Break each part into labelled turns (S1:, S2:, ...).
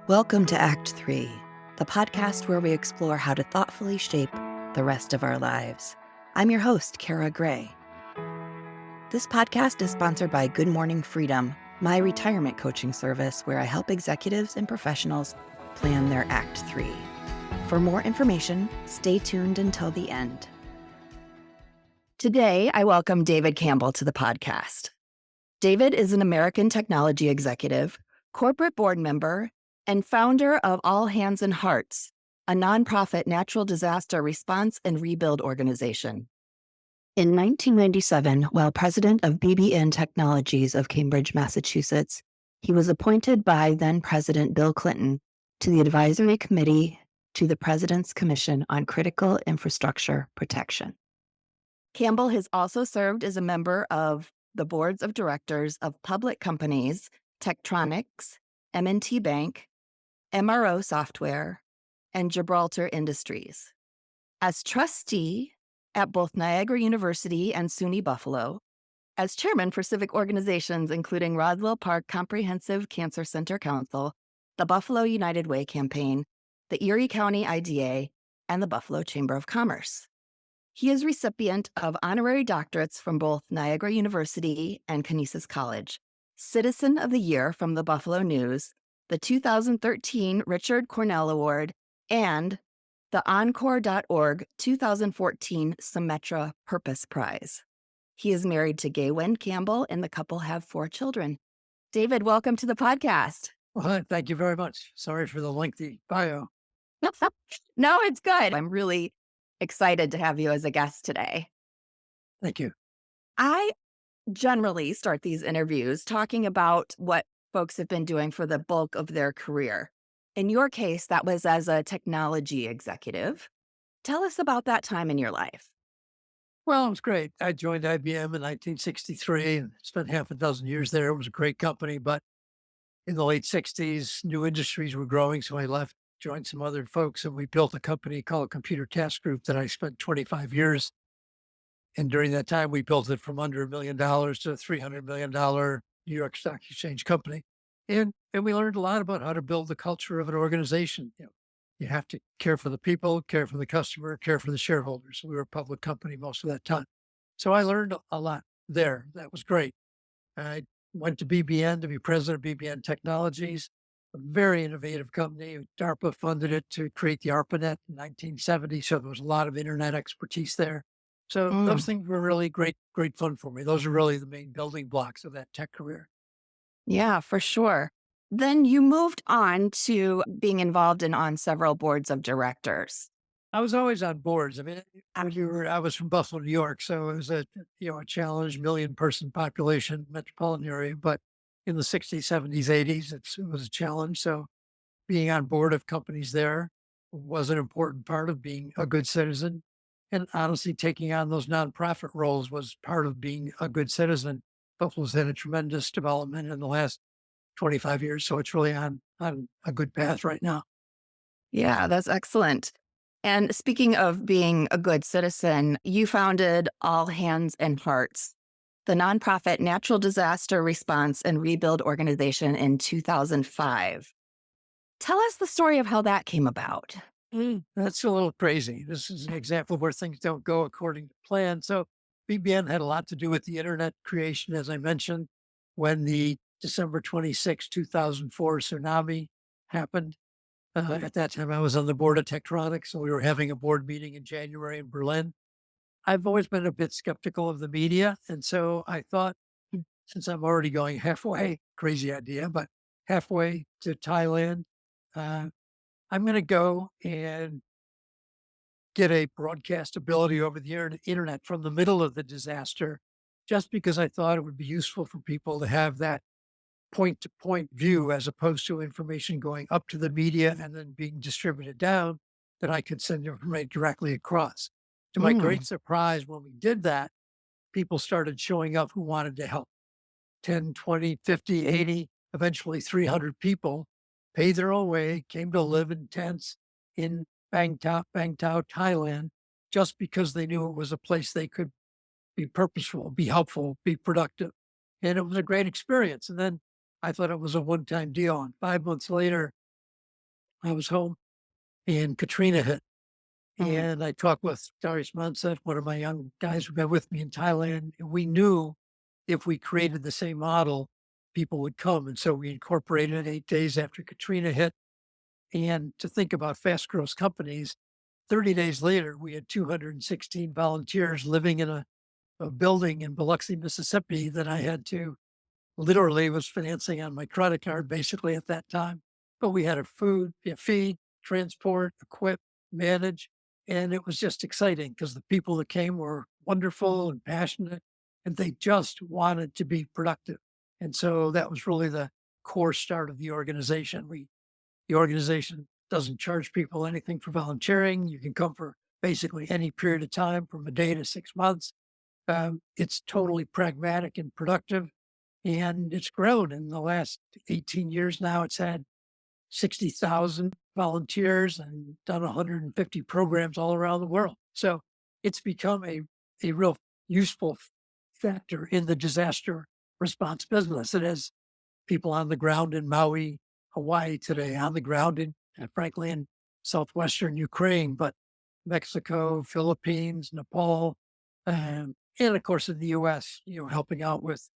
S1: Welcome to Act 3, the podcast where we explore how to thoughtfully shape the rest of our lives. I'm your host, Kara Gray. This podcast is sponsored by Good Morning Freedom, my retirement coaching service where I help executives and professionals plan their Act 3. For more information, stay tuned until the end. Today, I welcome David Campbell to the podcast. David is an American technology executive, corporate board member, and founder of All Hands and Hearts, a nonprofit natural disaster response and rebuild organization. In 1997, while president of BBN Technologies of Cambridge, Massachusetts, he was appointed by then-President Bill Clinton to the Advisory Committee to the President's Commission on Critical Infrastructure Protection. Campbell has also served as a member of the boards of directors of public companies, Tektronix, M&T Bank, MRO Software, and Gibraltar Industries. As trustee at both Niagara University and SUNY Buffalo, as chairman for civic organizations including Roswell Park Comprehensive Cancer Center Council, the Buffalo United Way Campaign, the Erie County IDA, and the Buffalo Chamber of Commerce. He is recipient of honorary doctorates from both Niagara University and Canisius College, Citizen of the Year from the Buffalo News, the 2013 Richard Cornell Award, and the Encore.org 2014 Symetra Purpose Prize. He is married to Gaywen Campbell, and the couple have 4 children. David, welcome to the podcast.
S2: Well, thank you very much. Sorry for the lengthy bio.
S1: No, it's good. I'm really excited to have you as a guest today.
S2: Thank you.
S1: I generally start these interviews talking about what folks have been doing for the bulk of their career. In your case, that was as a technology executive. Tell us about that time in your life.
S2: Well, it was great. I joined IBM in 1963 and spent half a dozen years there. It was a great company, but in the late 60s, new industries were growing. So I left, joined some other folks, and we built a company called Computer Task Group that I spent 25 years. And during that time, we built it from under $1 million to a $300 million New York Stock Exchange company. And we learned a lot about how to build the culture of an organization. You have to care for the people, care for the customer, care for the shareholders. We were a public company most of that time. So I learned a lot there. That was great. I went to BBN to be president of BBN Technologies, a very innovative company. DARPA funded it to create the ARPANET in 1970. So there was a lot of internet expertise there. So those things were really great fun for me. Those are really the main building blocks of that tech career.
S1: Yeah, for sure. Then you moved on to being involved on several boards of directors.
S2: I was always on boards. I mean, I was from Buffalo, New York, so it was a challenge, 1 million person population metropolitan area. But in the 60s, 70s, 80s, it was a challenge. So being on board of companies there was an important part of being a good citizen. And honestly, taking on those nonprofit roles was part of being a good citizen. Buffalo's had a tremendous development in the last 25 years. So it's really on a good path right now.
S1: Yeah, that's excellent. And speaking of being a good citizen, you founded All Hands and Hearts, the nonprofit natural disaster response and rebuild organization in 2005. Tell us the story of how that came about.
S2: That's a little crazy. This is an example where things don't go according to plan. So BBN had a lot to do with the internet creation, as I mentioned, when the December 26, 2004 tsunami happened. At that time, I was on the board of Tektronix, so we were having a board meeting in January in Berlin. I've always been a bit skeptical of the media. And so I thought, since I'm already going halfway, crazy idea, but halfway to Thailand, I'm going to go and get a broadcast ability over the internet from the middle of the disaster, just because I thought it would be useful for people to have that point-to-point view as opposed to information going up to the media and then being distributed down, that I could send information directly across. To my great surprise, when we did that, people started showing up who wanted to help. 10, 20, 50, 80, eventually 300 people paid their own way, came to live in tents in Bang Tao, Thailand, just because they knew it was a place they could be purposeful, be helpful, be productive. And it was a great experience. And then I thought it was a one-time deal. And 5 months later, I was home and Katrina hit.
S1: Mm.
S2: And I talked with Darius Manset, one of my young guys who've been with me in Thailand. And we knew if we created the same model, people would come. And so we incorporated it 8 days after Katrina hit. And to think about fast growth companies, 30 days later, we had 216 volunteers living in a building in Biloxi, Mississippi that I had to literally was financing on my credit card basically at that time. But we had a food, feed, transport, equip, manage. And it was just exciting because the people that came were wonderful and passionate and they just wanted to be productive. And so that was really the core start of the organization. The organization doesn't charge people anything for volunteering. You can come for basically any period of time from a day to 6 months. It's totally pragmatic and productive. And it's grown in the last 18 years now. It's had 60,000 volunteers and done 150 programs all around the world. So it's become a real useful factor in the disaster response business. It has people on the ground in Maui, Hawaii today, on the ground frankly, in southwestern Ukraine, but Mexico, Philippines, Nepal, and of course in the U.S., helping out with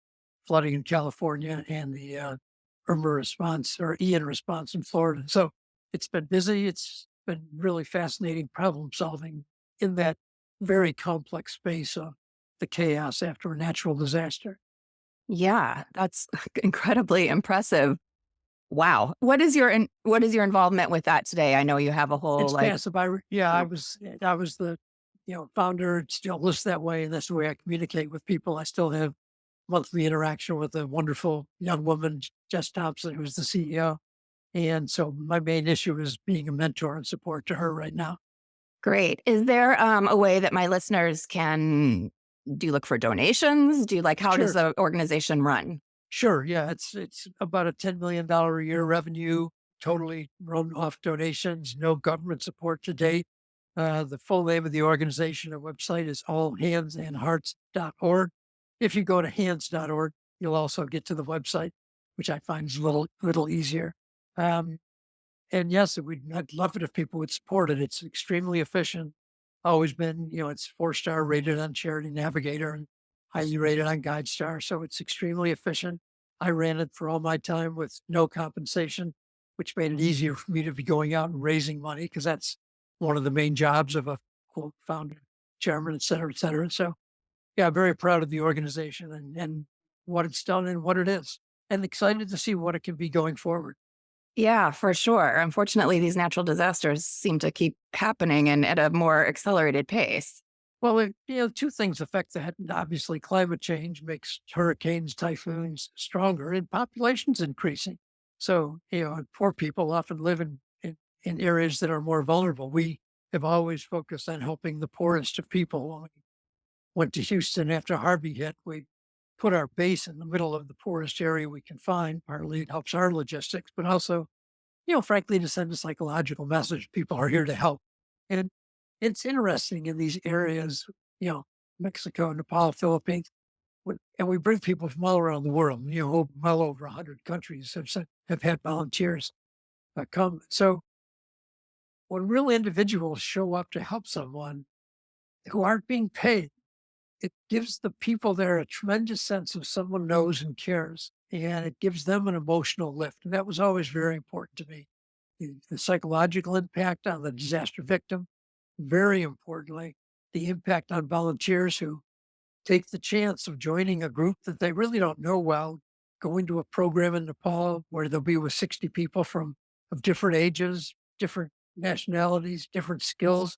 S2: flooding in California and the Irma response or Ian response in Florida. So it's been busy. It's been really fascinating problem solving in that very complex space of the chaos after a natural disaster.
S1: Yeah, that's incredibly impressive. Wow. What is your involvement with that today? I know you have a whole
S2: It's
S1: like
S2: passive. I was the founder. It still lists that way, and that's the way I communicate with people. I still have monthly interaction with a wonderful young woman, Jess Thompson, who's the CEO. And so my main issue is being a mentor and support to her right now.
S1: great. Is there a way that my listeners can do you look for donations? Do you like how does
S2: Sure.
S1: the organization run?
S2: Sure. Yeah. It's about a $10 million a year revenue, totally run off donations, no government support to date. The full name of the organization or website is allhandsandhearts.org. If you go to hands.org, you'll also get to the website, which I find is a little easier. Um, and yes, I'd love it if people would support it. It's extremely efficient. Always been, it's 4-star rated on Charity Navigator and highly rated on GuideStar. So it's extremely efficient. I ran it for all my time with no compensation, which made it easier for me to be going out and raising money because that's one of the main jobs of a quote founder, chairman, et cetera, et cetera. So yeah, very proud of the organization and what it's done and what it is, and excited to see what it can be going forward.
S1: Yeah, for sure. Unfortunately, these natural disasters seem to keep happening and at a more accelerated pace.
S2: Well, two things affect that. Obviously, climate change makes hurricanes, typhoons stronger, and population's increasing. So, poor people often live in areas that are more vulnerable. We have always focused on helping the poorest of people. When we went to Houston after Harvey hit, we put our base in the middle of the poorest area we can find. Partly it helps our logistics, but also frankly, to send a psychological message. People are here to help. And it's interesting in these areas, you know, Mexico, Nepal, Philippines, and we bring people from all around the world, well over 100 countries have had volunteers come. So when real individuals show up to help someone who aren't being paid, it gives the people there a tremendous sense of someone knows and cares, and it gives them an emotional lift. And that was always very important to me. The psychological impact on the disaster victim, very importantly, the impact on volunteers who take the chance of joining a group that they really don't know well, going to a program in Nepal where they'll be with 60 people of different ages, different nationalities, different skills,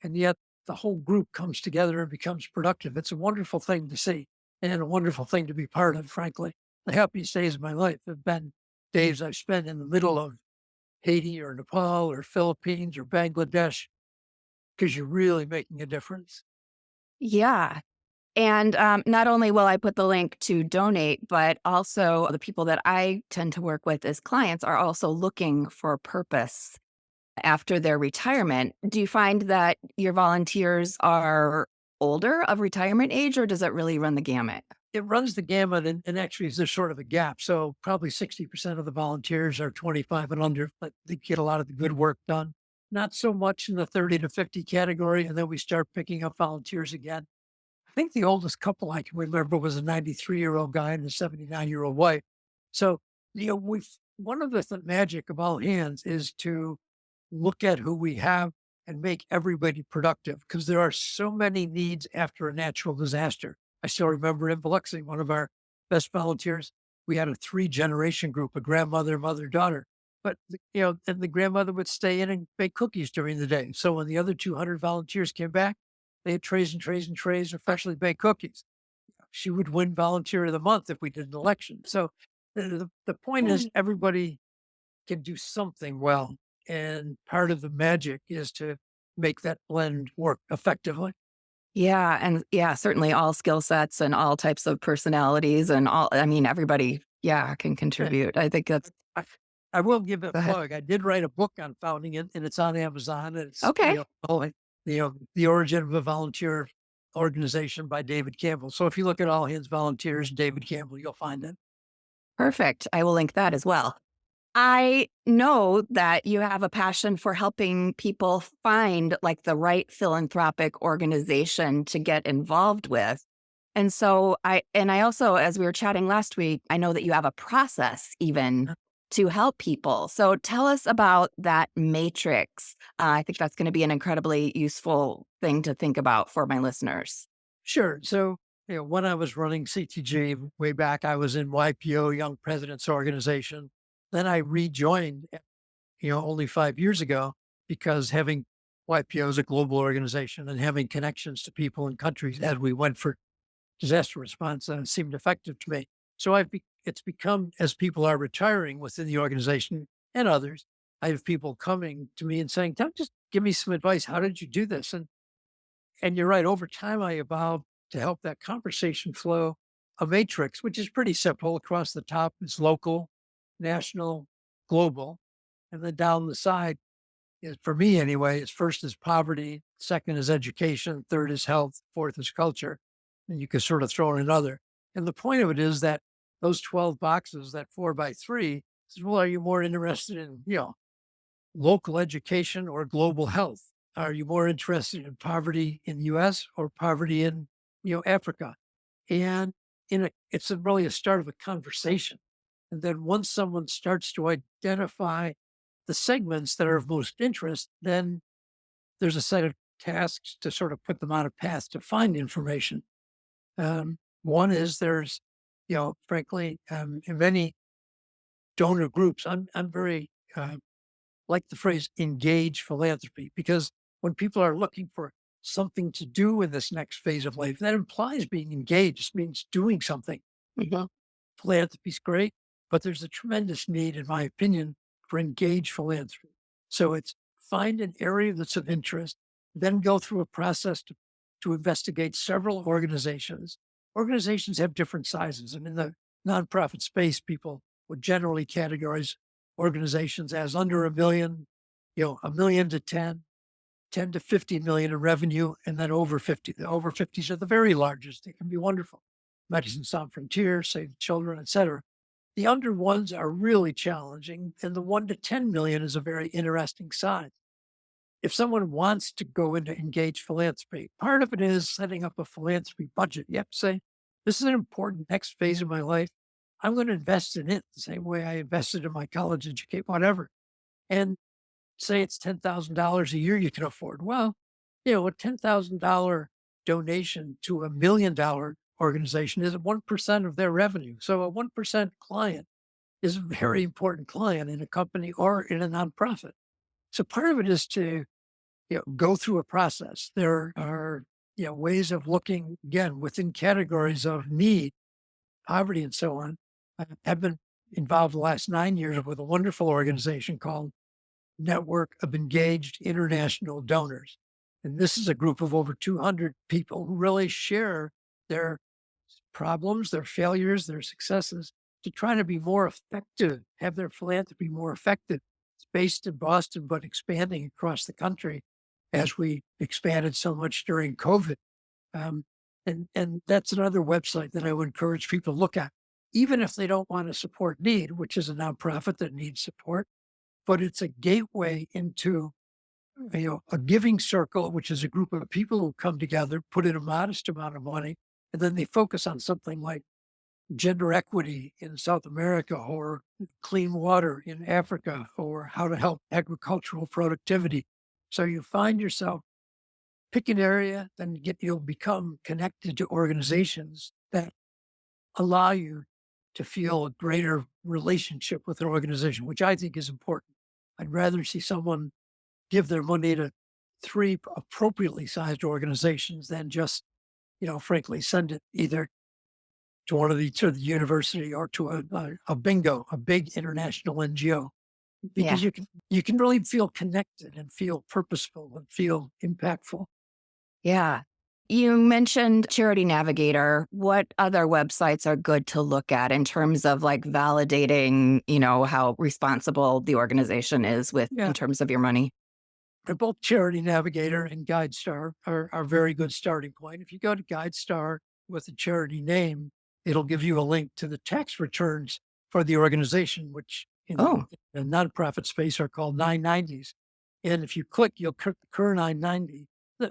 S2: and yet the whole group comes together and becomes productive. It's a wonderful thing to see and a wonderful thing to be part of, frankly. The happiest days of my life have been days I've spent in the middle of Haiti or Nepal or Philippines or Bangladesh because you're really making a difference.
S1: Yeah. And not only will I put the link to donate, but also the people that I tend to work with as clients are also looking for purpose after their retirement. Do you find that your volunteers are older of retirement age, or does it really run the gamut?
S2: It runs the gamut, and actually there's sort of a gap. So probably 60% of the volunteers are 25 and under, but they get a lot of the good work done. Not so much in the 30 to 50 category. And then we start picking up volunteers again. I think the oldest couple I can remember was a 93-year-old guy and a 79-year-old wife. So, one of the magic of all hands is to look at who we have and make everybody productive because there are so many needs after a natural disaster. I still remember in Biloxi, one of our best volunteers, we had a 3-generation group, a grandmother, mother, daughter. But, and the grandmother would stay in and bake cookies during the day. So when the other 200 volunteers came back, they had trays and trays and trays of freshly baked cookies. She would win volunteer of the month if we did an election. So the point is everybody can do something well. And part of the magic is to make that blend work effectively.
S1: Yeah, and yeah, certainly all skill sets and all types of personalities and all I mean, everybody, yeah, can
S2: Yeah.
S1: contribute. I think that's
S2: I, I will give it
S1: go
S2: a
S1: ahead.
S2: plug. I did write a book on founding it, and it's on Amazon. And it's
S1: Okay,
S2: the origin of a volunteer organization by David Campbell. So if you look at All Hands Volunteers, David Campbell, you'll find it.
S1: perfect. I will link that as well. I know that you have a passion for helping people find like the right philanthropic organization to get involved with. And so I also, as we were chatting last week, I know that you have a process even to help people. So tell us about that matrix. I think that's going to be an incredibly useful thing to think about for my listeners.
S2: Sure. So, when I was running CTG way back, I was in YPO, Young Presidents Organization. Then I rejoined, only 5 years ago because having YPO is a global organization and having connections to people in countries as we went for disaster response seemed effective to me. So it's become as people are retiring within the organization and others, I have people coming to me and saying, "Tom, just give me some advice. How did you do this?" And you're right. Over time, I evolved to help that conversation flow a matrix, which is pretty simple. Across the top is local, national, global. And then down the side is, for me anyway, is first is poverty, second is education, third is health, fourth is culture. And you can sort of throw in another. And the point of it is that those 12 boxes, that 4x3, is, well, are you more interested in, local education or global health? Are you more interested in poverty in the US or poverty in, Africa? And it's really a start of a conversation. And then once someone starts to identify the segments that are of most interest, then there's a set of tasks to sort of put them on a path to find information. One is there's, frankly, in many donor groups, I'm very like the phrase engage philanthropy because when people are looking for something to do in this next phase of life, that implies being engaged, means doing something.
S1: Mhm.
S2: Philanthropy is great, but there's a tremendous need, in my opinion, for engaged philanthropy. So it's find an area that's of interest, then go through a process to investigate several organizations. Organizations have different sizes. And in the nonprofit space, people would generally categorize organizations as under a million, a million to 10 to 50 million in revenue, and then over 50. The over 50s are the very largest. They can be wonderful. Medicine Sans Frontier, Save the Children, et cetera. The under ones are really challenging, and the 1 to 10 million is a very interesting size. If someone wants to go into engaged philanthropy, part of it is setting up a philanthropy budget. You have to say, this is an important next phase of my life. I'm going to invest in it the same way I invested in my college education, whatever. And say it's $10,000 a year you can afford. Well, a $10,000 donation to $1 million organization is 1% of their revenue. So a 1% client is a very important client in a company or in a nonprofit. So part of it is to, go through a process. There are, ways of looking again within categories of need, poverty, and so on. I've been involved the last 9 years with a wonderful organization called Network of Engaged International Donors. And this is a group of over 200 people who really share their problems, their failures, their successes to try to be more effective, have their philanthropy more effective. It's based in Boston, but expanding across the country as we expanded so much during COVID. Um, and that's another website that I would encourage people to look at, even if they don't want to support Need, which is a nonprofit that needs support, but it's a gateway into a giving circle, which is a group of people who come together, put in a modest amount of money, and then they focus on something like gender equity in South America, or clean water in Africa, or how to help agricultural productivity. So you find yourself pick an area, then you'll become connected to organizations that allow you to feel a greater relationship with an organization, which I think is important. I'd rather see someone give their money to three appropriately sized organizations than just, frankly, send it either to one of to the university or to a bingo, a big international NGO,
S1: Yeah.
S2: because you can really feel connected and feel purposeful and feel impactful.
S1: Yeah. You mentioned Charity Navigator. What other websites are good to look at in terms of like validating, how responsible the organization is with
S2: Yeah,
S1: in terms of your money?
S2: both Charity Navigator and GuideStar are very good starting point. If you go to GuideStar with a charity name, it'll give you a link to the tax returns for the organization, which
S1: Oh,
S2: in the nonprofit space are called 990s. And if you click, you'll click the current 990,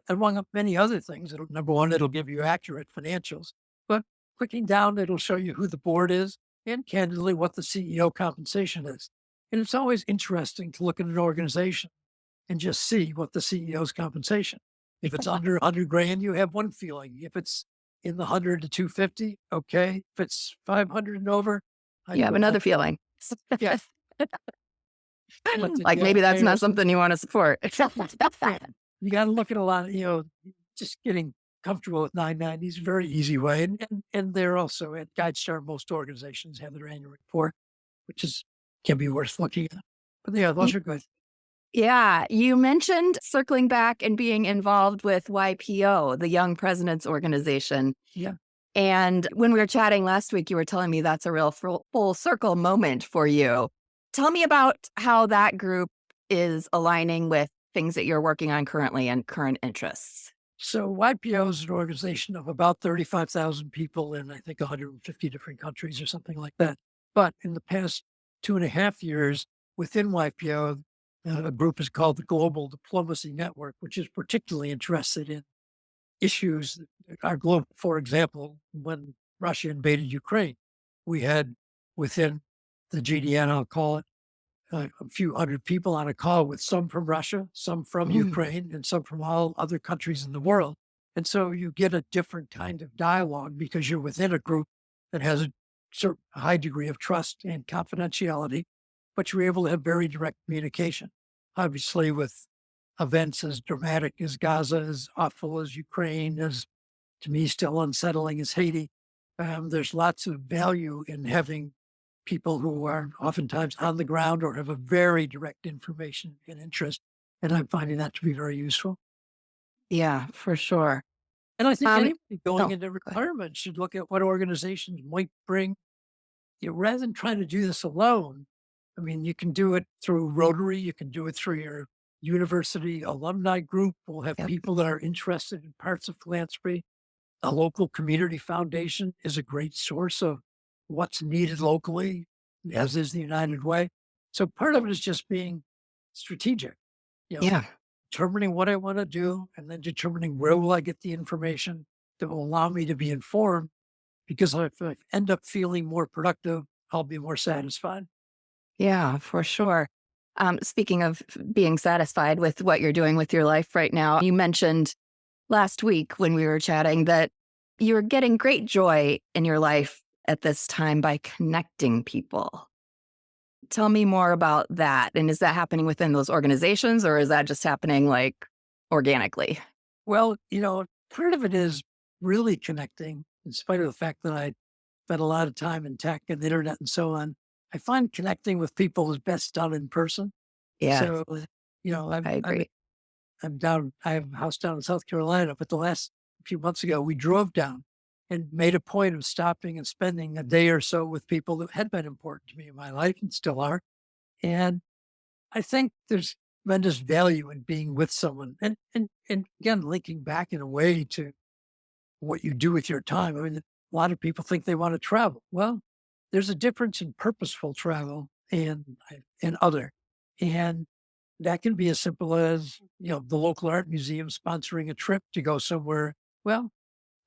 S2: among many other things. Number one, it'll give you accurate financials, but clicking down, it'll show you who the board is and candidly what the CEO compensation is. And it's always interesting to look at an organization and just see what the CEO's compensation. If it's under 100 grand, you have one feeling. If it's in the 100 to 250, okay. If it's 500 and over,
S1: you
S2: I'd
S1: have
S2: go,
S1: another feeling.
S2: yeah. But
S1: Like maybe that's not something you want to support.
S2: you got to look at a lot of, just getting comfortable with 990 is a very easy way. And they're also at GuideStar. Most organizations have their annual report, which can be worth looking at. But yeah, those are good.
S1: Yeah, you mentioned circling back and being involved with YPO, the Young Presidents Organization.
S2: Yeah.
S1: And when we were chatting last week, you were telling me that's a real full circle moment for you. Tell me about how that group is aligning with things that you're working on currently and current interests.
S2: So YPO is an organization of about 35,000 people in, I think, 150 different countries or something like that. But in the past 2.5 years within YPO, a group is called the Global Diplomacy Network, which is particularly interested in issues that are global. For example, when Russia invaded Ukraine, we had within the GDN, I'll call it, a few hundred people on a call with some from Russia, some from
S1: Mm.
S2: Ukraine, and some from all other countries in the world. And so you get a different kind of dialogue because you're within a group that has a certain high degree of trust and confidentiality, but you're able to have very direct communication. Obviously, with events as dramatic as Gaza, as awful as Ukraine, as to me still unsettling as Haiti, there's lots of value in having people who are oftentimes on the ground or have a very direct information and interest. And I'm finding that to be very useful.
S1: Yeah, for sure.
S2: And I think
S1: Um,
S2: anybody going
S1: oh,
S2: into
S1: go ahead.
S2: retirement should look at what organizations might bring, rather than trying to do this alone. I mean, you can do it through Rotary, you can do it through your university alumni group. We'll have
S1: Yep.
S2: people that are interested in parts of philanthropy. A local community foundation is a great source of what's needed locally, as is the United Way. So part of it is just being strategic, you know,
S1: Yeah.
S2: determining what I want to do and then determining where will I get the information that will allow me to be informed. Because if I end up feeling more productive, I'll be more satisfied.
S1: Yeah, for sure. Speaking of being satisfied with what you're doing with your life right now, you mentioned last week when we were chatting that you're getting great joy in your life at this time by connecting people. Tell me more about that. And is that happening within those organizations or is that just happening like organically?
S2: Well, part of it is really connecting, in spite of the fact that I spent a lot of time in tech and the internet and so on. I find connecting with people is best done in person.
S1: Yeah,
S2: So,
S1: I
S2: I'm
S1: agree.
S2: I'm down. I have a house down in South Carolina, but the last few months ago, we drove down and made a point of stopping and spending a day or so with people that had been important to me in my life and still are. And I think there's tremendous value in being with someone, and again, linking back in a way to what you do with your time. I mean, a lot of people think they want to travel. Well, there's a difference in purposeful travel and other. And that can be as simple as, the local art museum sponsoring a trip to go somewhere. Well,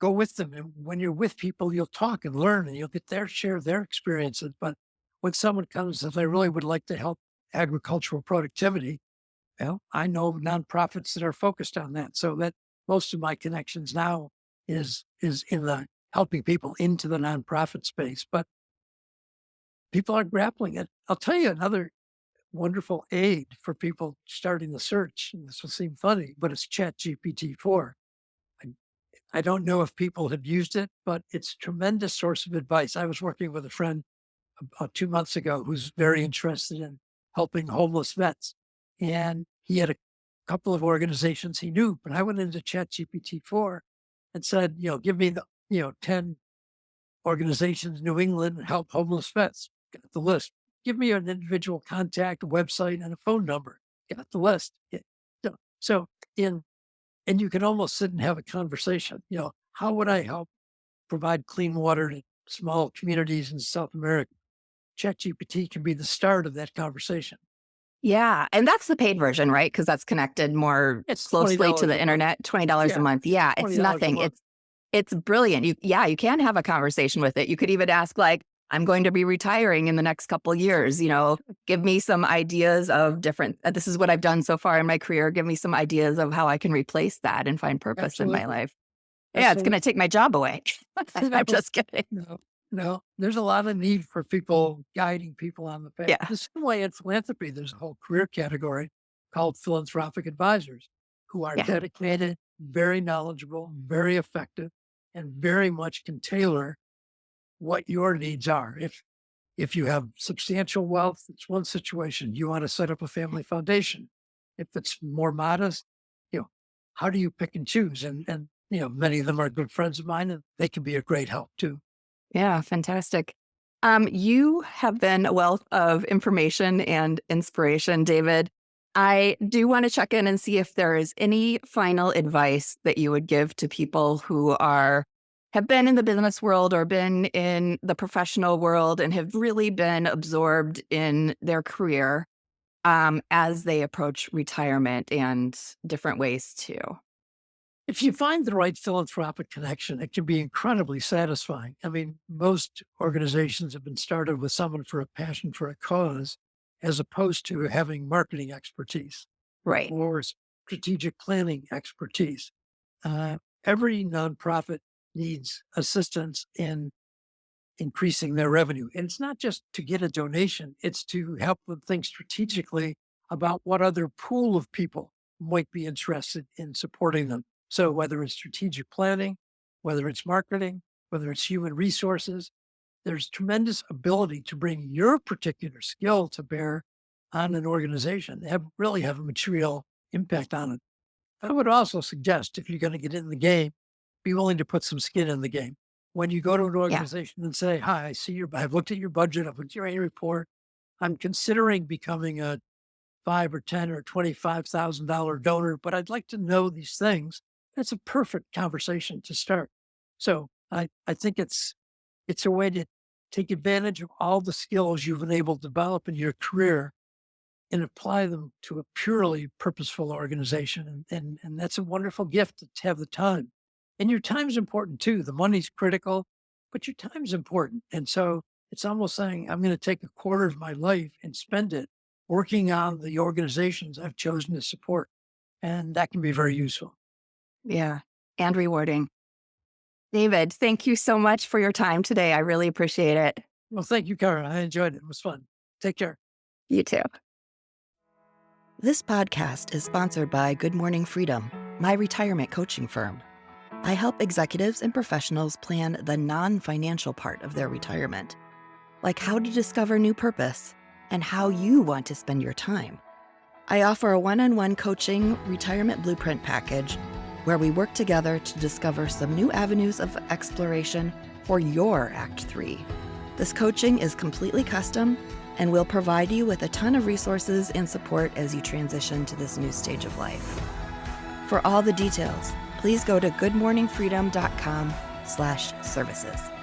S2: go with them. And when you're with people, you'll talk and learn and you'll get their share of their experiences. But when someone comes and says, I really would like to help agricultural productivity, well, I know nonprofits that are focused on that. So that most of my connections now is in the helping people into the nonprofit space. But people are grappling it. I'll tell you another wonderful aid for people starting the search. And this will seem funny, but it's ChatGPT-4. I don't know if people have used it, but it's a tremendous source of advice. I was working with a friend about 2 months ago who's very interested in helping homeless vets. And he had a couple of organizations he knew, but I went into ChatGPT-4 and said, give me the, 10 organizations in New England that help homeless vets. Got the list. Give me an individual contact, a website, and a phone number. Got the list. And you can almost sit and have a conversation. How would I help provide clean water to small communities in South America? ChatGPT can be the start of that conversation.
S1: Yeah. And that's the paid version, right? Because that's connected more
S2: It's
S1: closely to
S2: $20
S1: the
S2: a
S1: internet, $20 a month. Yeah. It's
S2: $20 a
S1: nothing.
S2: month.
S1: It's brilliant. You can have a conversation with it. You could even ask I'm going to be retiring in the next couple of years, give me some ideas of different, this is what I've done so far in my career. Give me some ideas of how I can replace that and find purpose in my life. Yeah, it's going to take my job away. I'm just kidding.
S2: No, there's a lot of need for people guiding people on the path.
S1: Yeah.
S2: The same way in philanthropy, there's a whole career category called philanthropic advisors who are dedicated, very knowledgeable, very effective, and very much can tailor what your needs are. If you have substantial wealth, it's one situation. You want to set up a family foundation. If it's more modest, how do you pick and choose? And many of them are good friends of mine, and they can be a great help too.
S1: Yeah, fantastic. You have been a wealth of information and inspiration, David. I do want to check in and see if there is any final advice that you would give to people who have been in the business world or been in the professional world and have really been absorbed in their career as they approach retirement and different ways too.
S2: If you find the right philanthropic connection, it can be incredibly satisfying. I mean, most organizations have been started with someone for a passion for a cause, as opposed to having marketing expertise,
S1: right,
S2: or strategic planning expertise. Every nonprofit needs assistance in increasing their revenue. And it's not just to get a donation, it's to help them think strategically about what other pool of people might be interested in supporting them. So whether it's strategic planning, whether it's marketing, whether it's human resources, there's tremendous ability to bring your particular skill to bear on an organization, really have a material impact on it. I would also suggest, if you're going to get in the game, be willing to put some skin in the game. When you go to an organization and say, hi, I've looked at your budget, I've looked at your annual report, I'm considering becoming a $5 or $10 or $25,000 donor, but I'd like to know these things. That's a perfect conversation to start. So I think it's a way to take advantage of all the skills you've been able to develop in your career and apply them to a purely purposeful organization. And that's a wonderful gift to have the time. And your time's important too. The money's critical, but your time's important. And so it's almost saying, I'm going to take a quarter of my life and spend it working on the organizations I've chosen to support. And that can be very useful.
S1: Yeah, and rewarding. David, thank you so much for your time today. I really appreciate it.
S2: Well, thank you, Karen. I enjoyed it. It was fun. Take care.
S1: You too. This podcast is sponsored by Good Morning Freedom, my retirement coaching firm. I help executives and professionals plan the non-financial part of their retirement, like how to discover new purpose and how you want to spend your time. I offer a one-on-one coaching retirement blueprint package where we work together to discover some new avenues of exploration for your Act 3. This coaching is completely custom and will provide you with a ton of resources and support as you transition to this new stage of life. For all the details, please go to goodmorningfreedom.com/services.